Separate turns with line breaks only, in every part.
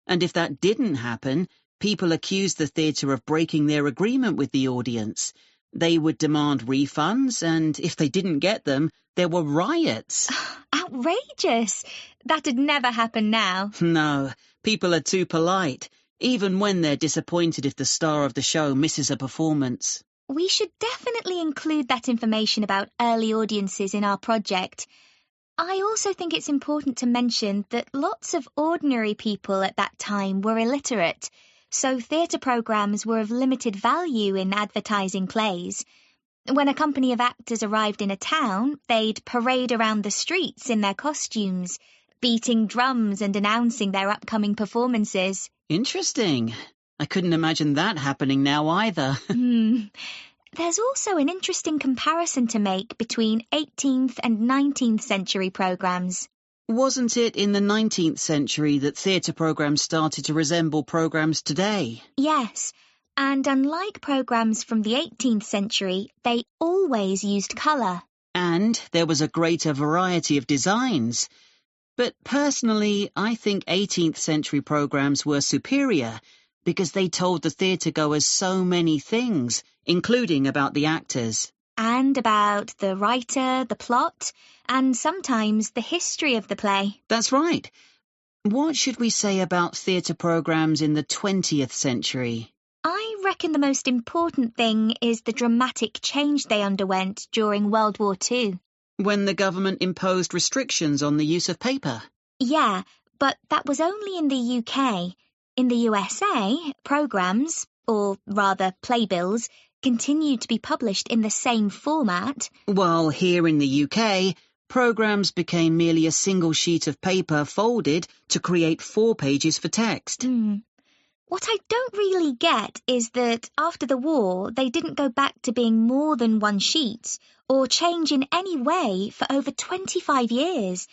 And if that didn't happen, people accused the theatre of breaking their agreement with the audience. They would demand refunds, and if they didn't get them, there were riots.
Outrageous! That'd never happen now.
No, people are too polite, even when they're disappointed if the star of the show misses a performance.
We should definitely include that information about early audiences in our project. I also think it's important to mention that lots of ordinary people at that time were illiterate, so theatre programmes were of limited value in advertising plays. When a company of actors arrived in a town, they'd parade around the streets in their costumes, beating drums and announcing their upcoming performances.
Interesting. I couldn't imagine that happening now either.
There's also an interesting comparison to make between 18th and 19th century programmes.
Wasn't it in the 19th century that theatre programmes started to resemble programmes today?
Yes, and unlike programmes from the 18th century, they always used colour.
And there was a greater variety of designs. But personally, I think 18th century programmes were superior because they told the theatre-goers so many things, including about the actors.
And about the writer, the plot, and sometimes the history of the play.
That's right. What should we say about theatre programmes in the 20th century?
I reckon the most important thing is the dramatic change they underwent during World War II.
When the government imposed restrictions on the use of paper?
Yeah, but that was only in the UK. In the USA, programmes, or rather playbills, continued to be published in the same format.
While here in the UK, programmes became merely a single sheet of paper folded to create 4 pages for text.
What I don't really get is that after the war, they didn't go back to being more than one sheet, or change in any way for over 25 years.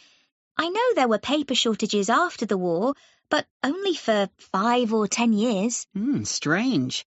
I know there were paper shortages after the war, but only for 5 or 10 years.
Strange.